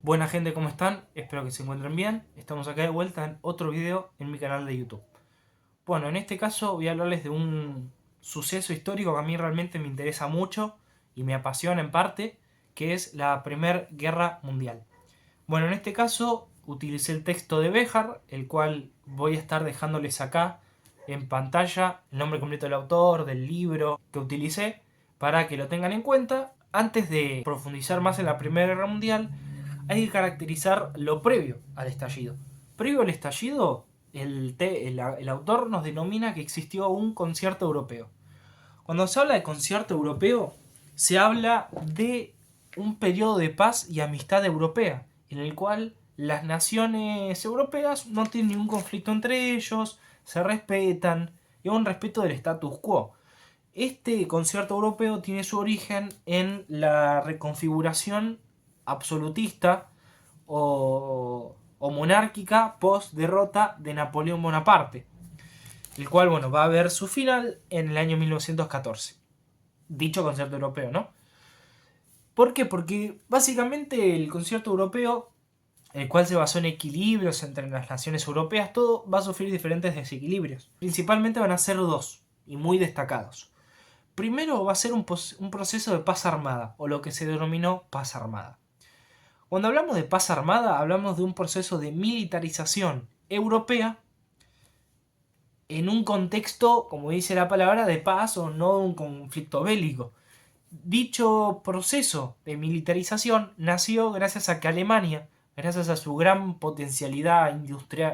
Buena gente, ¿cómo están? Espero que se encuentren bien. Estamos acá de vuelta en otro video en mi canal de YouTube. Bueno, en este caso voy a hablarles de un suceso histórico que a mí realmente me interesa mucho y me apasiona en parte, que es la Primera Guerra Mundial. Bueno, en este caso utilicé el texto de Béjar, el cual voy a estar dejándoles acá en pantalla el nombre completo del autor, del libro que utilicé, para que lo tengan en cuenta. Antes de profundizar más en la Primera Guerra Mundial, hay que caracterizar lo previo al estallido. Previo al estallido, el autor nos denomina que existió un concierto europeo. Cuando se habla de concierto europeo, se habla de un periodo de paz y amistad europea, en el cual las naciones europeas no tienen ningún conflicto entre ellos, se respetan y hay un respeto del status quo. Este concierto europeo tiene su origen en la reconfiguración absolutista o monárquica post derrota de Napoleón Bonaparte, el cual va a ver su final en el año 1914. Dicho concierto europeo, ¿no? ¿Por qué? Porque básicamente el concierto europeo, el cual se basó en equilibrios entre las naciones europeas, todo va a sufrir diferentes desequilibrios. Principalmente van a ser dos, y muy destacados. Primero va a ser un proceso de paz armada, o lo que se denominó paz armada. Cuando hablamos de paz armada, hablamos de un proceso de militarización europea en un contexto, como dice la palabra, de paz o no de un conflicto bélico. Dicho proceso de militarización nació gracias a que Alemania, gracias a su gran potencialidad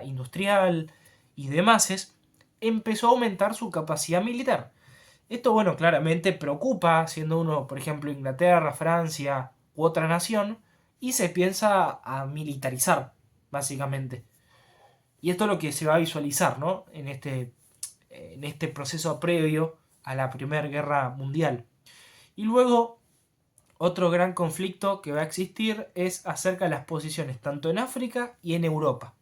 industrial y demás, empezó a aumentar su capacidad militar. Esto, claramente preocupa, siendo uno, por ejemplo, Inglaterra, Francia u otra nación, y se piensa a militarizar, básicamente. Y esto es lo que se va a visualizar, ¿no? En este proceso previo a la Primera Guerra Mundial. Y luego, otro gran conflicto que va a existir es acerca de las posiciones tanto en África y en Europa.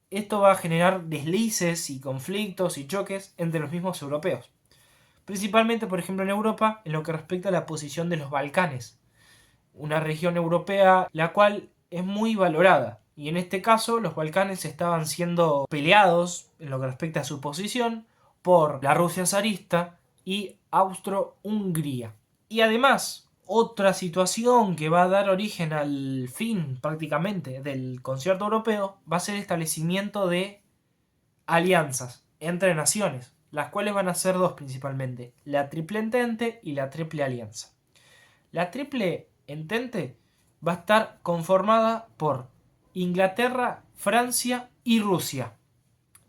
Esto va a generar deslices y conflictos y choques entre los mismos europeos. Principalmente, por ejemplo, en Europa, en lo que respecta a la posición de los Balcanes, una región europea la cual es muy valorada. Y en este caso, los Balcanes estaban siendo peleados, en lo que respecta a su posición, por la Rusia zarista y Austro-Hungría. Y además, otra situación que va a dar origen al fin prácticamente del concierto europeo va a ser el establecimiento de alianzas entre naciones, las cuales van a ser dos principalmente, la Triple Entente y la Triple Alianza. La Triple Entente va a estar conformada por Inglaterra, Francia y Rusia,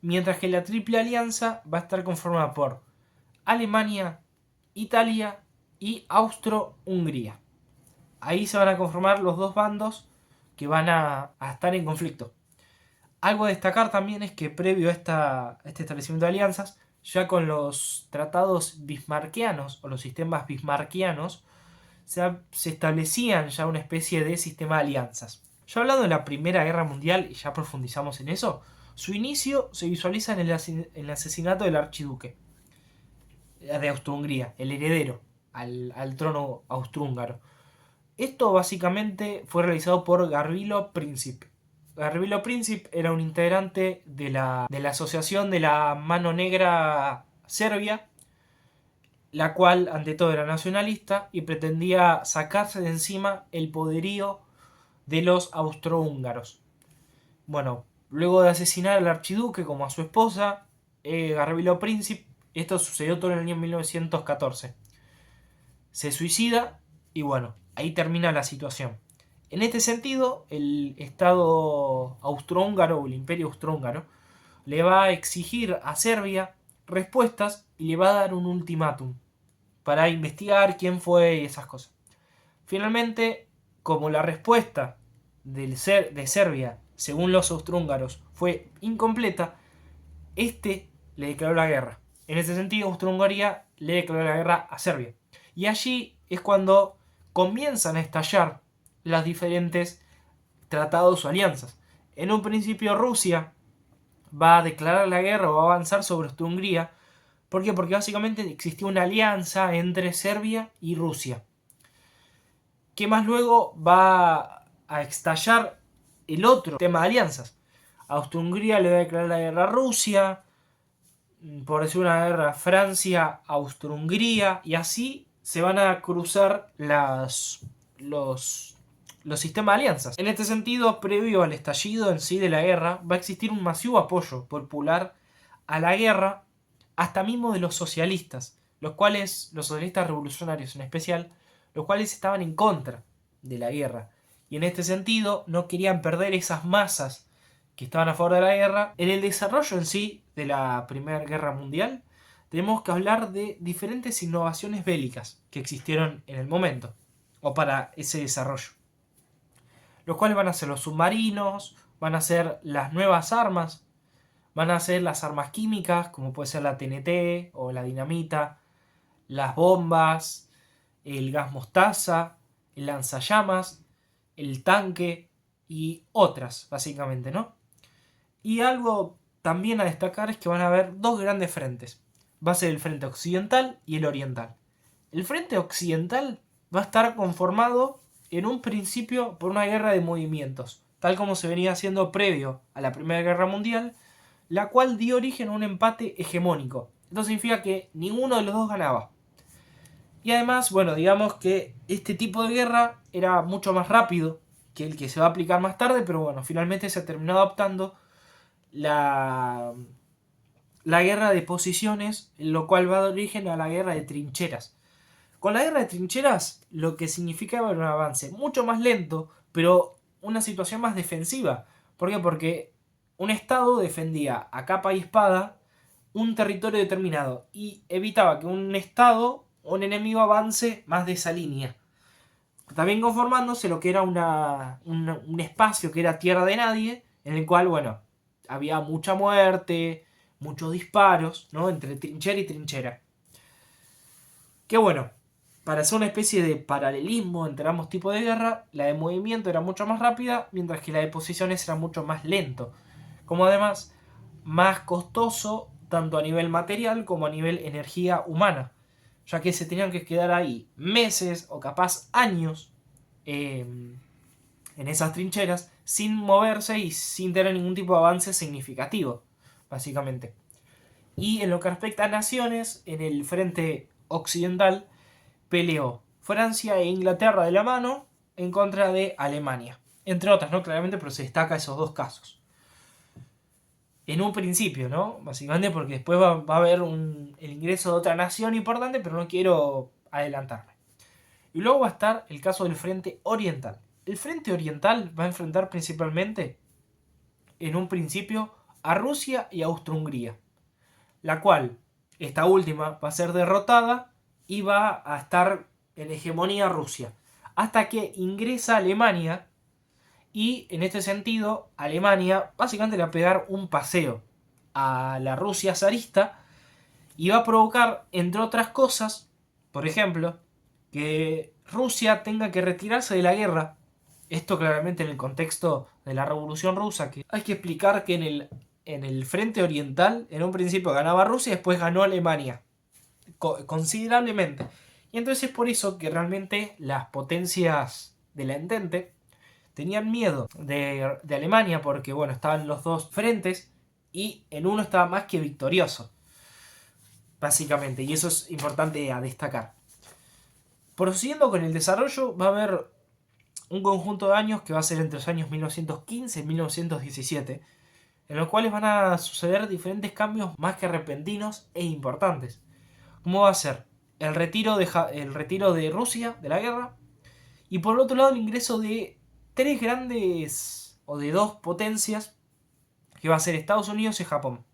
mientras que la Triple Alianza va a estar conformada por Alemania, Italia y Austro-Hungría. Ahí se van a conformar los dos bandos que van a estar en conflicto. Algo a destacar también es que previo a este establecimiento de alianzas, ya con los tratados bismarckianos o los sistemas bismarckianos, se establecían ya una especie de sistema de alianzas. Ya hablando de la Primera Guerra Mundial, y ya profundizamos en eso, su inicio se visualiza en el asesinato del archiduque de Austro-Hungría, el heredero al trono austrohúngaro. Esto básicamente fue realizado por Gavrilo Princip. Gavrilo Princip era un integrante de la Asociación de la Mano Negra Serbia, la cual ante todo era nacionalista y pretendía sacarse de encima el poderío de los austrohúngaros. Bueno, luego de asesinar al archiduque como a su esposa, Gavrilo Princip, esto sucedió todo en el año 1914. Se suicida y ahí termina la situación. En este sentido, el Estado austrohúngaro o el Imperio austrohúngaro le va a exigir a Serbia respuestas y le va a dar un ultimátum para investigar quién fue y esas cosas. Finalmente, como la respuesta de Serbia, según los austrohúngaros, fue incompleta, este le declaró la guerra. En ese sentido, Austro-Hungría le declaró la guerra a Serbia. Y allí es cuando comienzan a estallar las diferentes tratados o alianzas. En un principio Rusia va a declarar la guerra o va a avanzar sobre Austro-Hungría. ¿Por qué? Porque básicamente existía una alianza entre Serbia y Rusia, que más luego va a estallar el otro tema de alianzas. Austria-Hungría le va a declarar la guerra a Rusia, por decir una guerra Francia, Austria-Hungría, y así se van a cruzar los sistemas de alianzas. En este sentido, previo al estallido en sí de la guerra, va a existir un masivo apoyo popular a la guerra, hasta mismo de los socialistas, los socialistas revolucionarios en especial, los cuales estaban en contra de la guerra. Y en este sentido no querían perder esas masas que estaban a favor de la guerra. En el desarrollo en sí de la Primera Guerra Mundial, tenemos que hablar de diferentes innovaciones bélicas que existieron en el momento, o para ese desarrollo. Los cuales van a ser los submarinos, van a ser las nuevas armas, van a ser las armas químicas, como puede ser la TNT o la dinamita, las bombas, el gas mostaza, el lanzallamas, el tanque y otras, básicamente, ¿no? Y algo también a destacar es que van a haber dos grandes frentes. Va a ser el frente occidental y el oriental. El frente occidental va a estar conformado en un principio por una guerra de movimientos, tal como se venía haciendo previo a la Primera Guerra Mundial, la cual dio origen a un empate hegemónico. Esto significa que ninguno de los dos ganaba. Y además, bueno, digamos que este tipo de guerra era mucho más rápido que el que se va a aplicar más tarde, pero bueno, finalmente se terminó adoptando la guerra de posiciones, lo cual va a dar origen a la guerra de trincheras. Con la guerra de trincheras, lo que significaba era un avance mucho más lento, pero una situación más defensiva. ¿Por qué? Porque un estado defendía a capa y espada un territorio determinado y evitaba que un estado o un enemigo avance más de esa línea. También conformándose lo que era un espacio que era tierra de nadie, en el cual, bueno, había mucha muerte, muchos disparos, ¿no? Entre trinchera y trinchera. Que bueno, para hacer una especie de paralelismo entre ambos tipos de guerra, la de movimiento era mucho más rápida, mientras que la de posiciones era mucho más lento. Como además, más costoso, tanto a nivel material como a nivel energía humana, ya que se tenían que quedar ahí meses o capaz años en esas trincheras sin moverse y sin tener ningún tipo de avance significativo, básicamente. Y en lo que respecta a naciones, en el frente occidental peleó Francia e Inglaterra de la mano en contra de Alemania. Entre otras, ¿no? Claramente, pero se destaca esos dos casos. En un principio, ¿no? Básicamente porque después va a haber el ingreso de otra nación importante, pero no quiero adelantarme. Y luego va a estar el caso del frente oriental. El frente oriental va a enfrentar principalmente, en un principio, a Rusia y a Austria-Hungría, la cual, esta última, va a ser derrotada y va a estar en hegemonía Rusia, hasta que ingresa Alemania. Y en este sentido, Alemania básicamente le va a pegar un paseo a la Rusia zarista y va a provocar, entre otras cosas, por ejemplo, que Rusia tenga que retirarse de la guerra. Esto claramente en el contexto de la Revolución Rusa, que hay que explicar que en el frente oriental, en un principio ganaba Rusia y después ganó Alemania, considerablemente. Y entonces es por eso que realmente las potencias de la Entente tenían miedo de Alemania, porque bueno, estaban los dos frentes y en uno estaba más que victorioso, básicamente, y eso es importante a destacar. Prosiguiendo con el desarrollo, va a haber un conjunto de años que va a ser entre los años 1915 y 1917, en los cuales van a suceder diferentes cambios más que repentinos e importantes. ¿Cómo va a ser? El retiro de Rusia de la guerra, y por otro lado el ingreso de tres grandes, o de dos potencias, que va a ser Estados Unidos y Japón.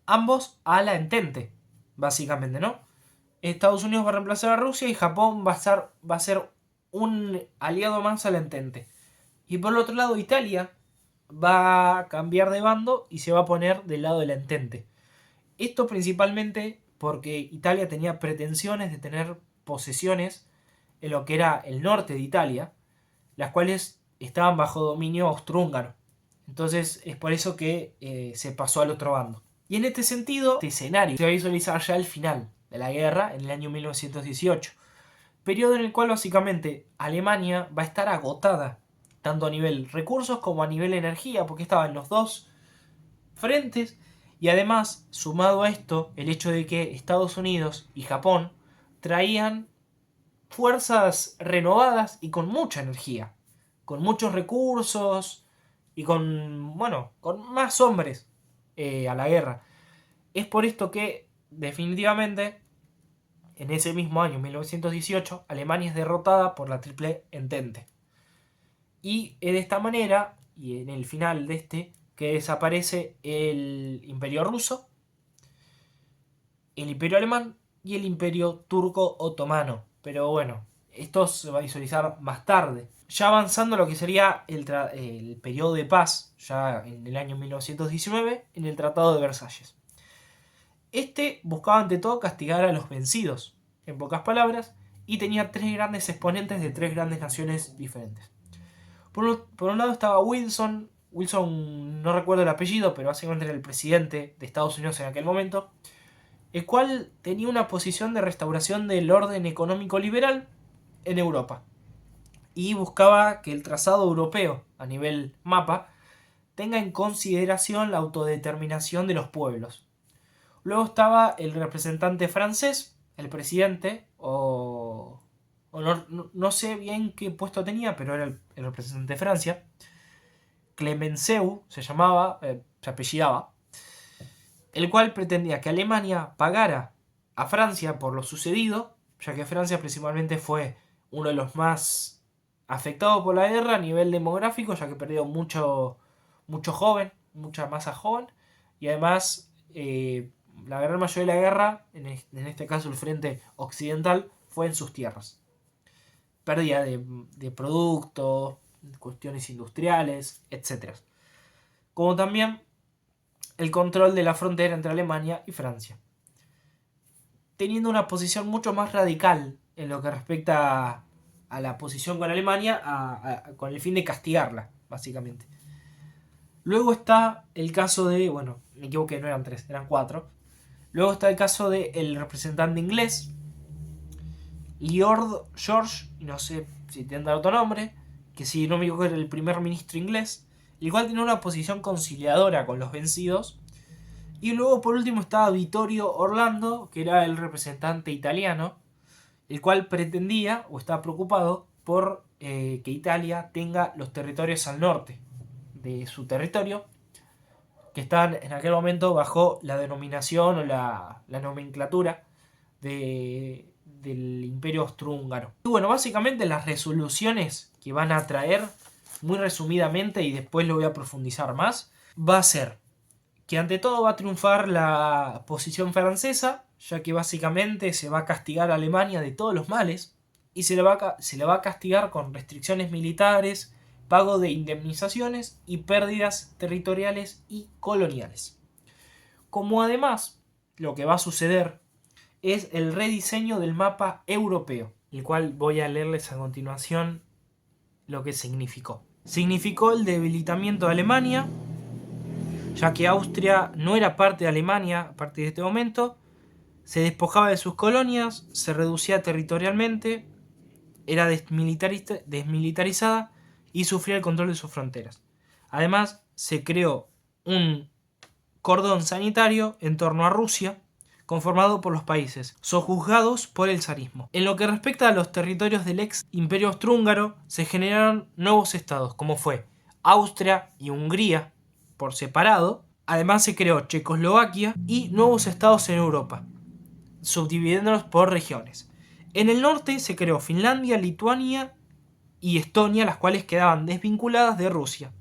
Ambos a la Entente, básicamente, ¿no? Estados Unidos va a reemplazar a Rusia y Japón va a ser un aliado más a la Entente. Y por el otro lado, Italia va a cambiar de bando y se va a poner del lado de la Entente. Esto principalmente porque Italia tenía pretensiones de tener posesiones en lo que era el norte de Italia, las cuales estaban bajo dominio austrohúngaro. Entonces es por eso que se pasó al otro bando. Y en este sentido, este escenario se va a visualizar ya al final de la guerra, en el año 1918. Periodo en el cual básicamente Alemania va a estar agotada tanto a nivel recursos como a nivel energía, porque estaban los dos frentes. Y además, sumado a esto, el hecho de que Estados Unidos y Japón traían fuerzas renovadas y con mucha energía, con muchos recursos y con más hombres a la guerra. Es por esto que definitivamente en ese mismo año, 1918, Alemania es derrotada por la Triple Entente. Y de esta manera, y en el final de que desaparece el Imperio Ruso, el Imperio Alemán y el Imperio Turco Otomano. Pero bueno, esto se va a visualizar más tarde. Ya avanzando a lo que sería el periodo de paz, ya en el año 1919, en el Tratado de Versalles. Este buscaba ante todo castigar a los vencidos, en pocas palabras, y tenía tres grandes exponentes de tres grandes naciones diferentes. Por un lado estaba Wilson no recuerdo el apellido, pero básicamente era el presidente de Estados Unidos en aquel momento, el cual tenía una posición de restauración del orden económico liberal en Europa. Y buscaba que el trazado europeo, a nivel mapa, tenga en consideración la autodeterminación de los pueblos. Luego estaba el representante francés, el presidente, o no sé bien qué puesto tenía, pero era el representante de Francia. Clemenceau se llamaba, se apellidaba, el cual pretendía que Alemania pagara a Francia por lo sucedido, ya que Francia principalmente fue uno de los más afectados por la guerra a nivel demográfico, ya que perdió mucha masa joven, y además la gran mayoría de la guerra, en este caso el frente occidental, fue en sus tierras. Pérdida de productos, cuestiones industriales, etc. Como también el control de la frontera entre Alemania y Francia, teniendo una posición mucho más radical en lo que respecta a la posición con Alemania, con el fin de castigarla, básicamente. Luego está el caso de, me equivoqué, no eran tres, eran cuatro. Luego está el caso del representante inglés, Lord George, y no sé si tendrá otro nombre, que si no me equivoco era el primer ministro inglés, el cual tenía una posición conciliadora con los vencidos. Y luego por último estaba Vittorio Orlando, que era el representante italiano, el cual pretendía o estaba preocupado por que Italia tenga los territorios al norte de su territorio, que estaban en aquel momento bajo la denominación o la nomenclatura del Imperio Austrohúngaro. Y bueno, básicamente las resoluciones que van a traer, muy resumidamente, y después lo voy a profundizar más, va a ser que ante todo va a triunfar la posición francesa, ya que básicamente se va a castigar a Alemania de todos los males, y se le va a castigar con restricciones militares, pago de indemnizaciones y pérdidas territoriales y coloniales. Como además lo que va a suceder es el rediseño del mapa europeo, el cual voy a leerles a continuación lo que significó. Significó el debilitamiento de Alemania, ya que Austria no era parte de Alemania a partir de este momento, se despojaba de sus colonias, se reducía territorialmente, era desmilitarizada y sufría el control de sus fronteras. Además, se creó un cordón sanitario en torno a Rusia, conformado por los países sojuzgados por el zarismo. En lo que respecta a los territorios del ex Imperio Austrohúngaro, se generaron nuevos estados, como fue Austria y Hungría por separado. Además se creó Checoslovaquia y nuevos estados en Europa, subdividiéndolos por regiones. En el norte se creó Finlandia, Lituania y Estonia, las cuales quedaban desvinculadas de Rusia.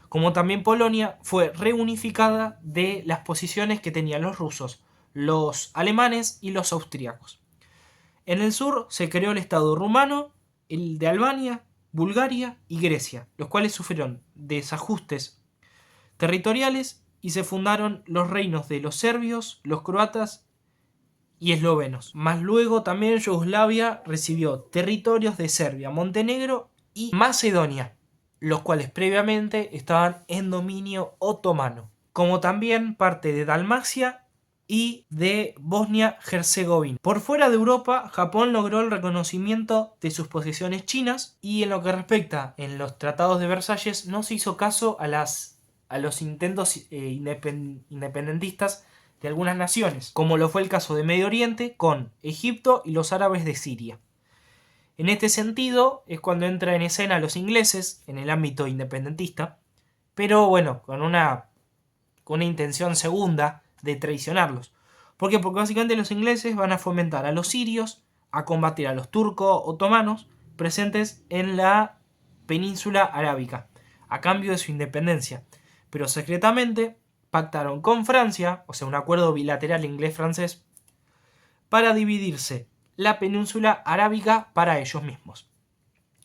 Como también Polonia fue reunificada de las posiciones que tenían los rusos, los alemanes y los austríacos. En el sur se creó el Estado rumano, el de Albania, Bulgaria y Grecia, los cuales sufrieron desajustes territoriales y se fundaron los reinos de los serbios, los croatas y eslovenos. Más luego también Yugoslavia recibió territorios de Serbia, Montenegro y Macedonia, los cuales previamente estaban en dominio otomano, como también parte de Dalmacia y de Bosnia-Herzegovina. Por fuera de Europa, Japón logró el reconocimiento de sus posesiones chinas y en lo que respecta en los tratados de Versalles no se hizo caso a los intentos independentistas de algunas naciones, como lo fue el caso de Medio Oriente con Egipto y los árabes de Siria. En este sentido es cuando entran en escena los ingleses en el ámbito independentista, pero bueno, con una intención segunda de traicionarlos. ¿Por qué? Porque básicamente los ingleses van a fomentar a los sirios a combatir a los turcos otomanos presentes en la península arábica, a cambio de su independencia. Pero secretamente pactaron con Francia, o sea, un acuerdo bilateral inglés-francés, para dividirse la península arábiga para ellos mismos.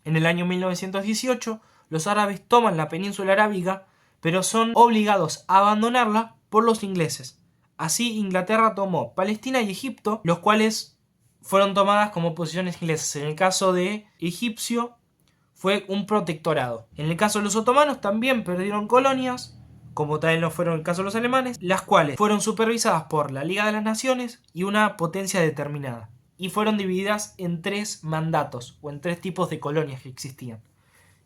En el año 1918, los árabes toman la península arábiga, pero son obligados a abandonarla por los ingleses. Así, Inglaterra tomó Palestina y Egipto, los cuales fueron tomadas como posesiones inglesas. En el caso de egipcio, fue un protectorado. En el caso de los otomanos, también perdieron colonias, como también lo fueron en el caso de los alemanes, las cuales fueron supervisadas por la Liga de las Naciones y una potencia determinada. Y fueron divididas en 3 mandatos, o en 3 tipos de colonias que existían.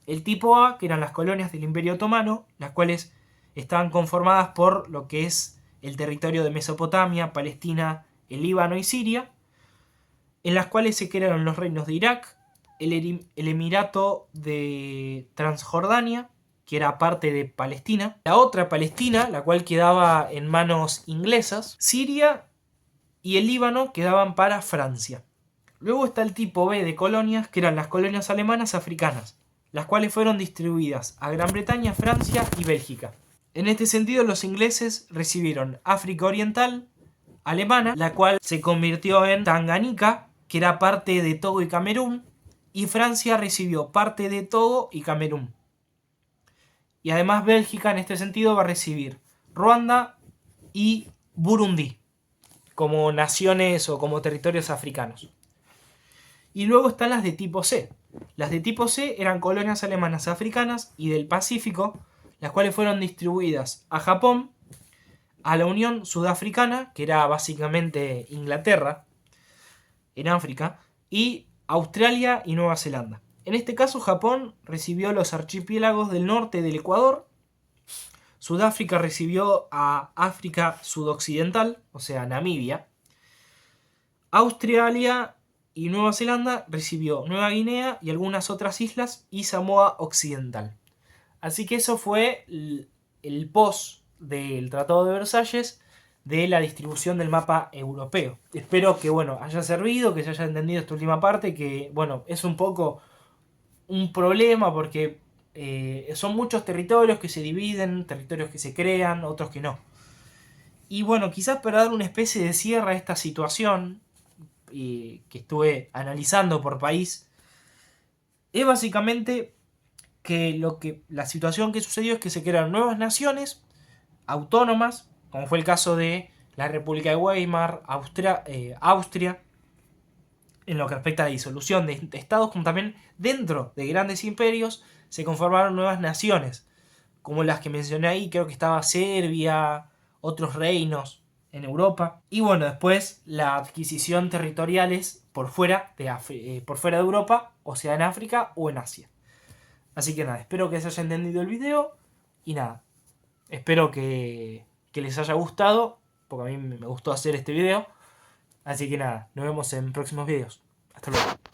El tipo A, que eran las colonias del Imperio Otomano, las cuales estaban conformadas por lo que es el territorio de Mesopotamia, Palestina, el Líbano y Siria, en las cuales se crearon los reinos de Irak, el Emirato de Transjordania, que era parte de Palestina, la otra Palestina, la cual quedaba en manos inglesas, Siria y el Líbano quedaban para Francia. Luego está el tipo B de colonias, que eran las colonias alemanas africanas, las cuales fueron distribuidas a Gran Bretaña, Francia y Bélgica. En este sentido, los ingleses recibieron África Oriental alemana, la cual se convirtió en Tanganica, que era parte de Togo y Camerún, y Francia recibió parte de Togo y Camerún. Y además Bélgica en este sentido va a recibir Ruanda y Burundi como naciones o como territorios africanos. Y luego están las de tipo C. Las de tipo C eran colonias alemanas africanas y del Pacífico, las cuales fueron distribuidas a Japón, a la Unión Sudafricana, que era básicamente Inglaterra en África, y Australia y Nueva Zelanda. En este caso, Japón recibió los archipiélagos del norte del Ecuador, Sudáfrica recibió a África Sudoccidental, o sea, Namibia, Australia y Nueva Zelanda recibió Nueva Guinea y algunas otras islas y Samoa Occidental. Así que eso fue el post del Tratado de Versalles de la distribución del mapa europeo. Espero que haya servido, que se haya entendido esta última parte, que es un poco un problema porque son muchos territorios que se dividen, territorios que se crean, otros que no. Y quizás para dar una especie de cierre a esta situación que estuve analizando por país, es básicamente que la situación que sucedió es que se crearon nuevas naciones autónomas, como fue el caso de la República de Weimar, Austria, en lo que respecta a la disolución de estados, como también dentro de grandes imperios se conformaron nuevas naciones, como las que mencioné ahí, creo que estaba Serbia, otros reinos en Europa, y después la adquisición territoriales por fuera de Europa, o sea en África o en Asia. Así que nada, espero que se haya entendido el video y nada, espero que les haya gustado, porque a mí me gustó hacer este video. Así que nada, nos vemos en próximos videos. Hasta luego.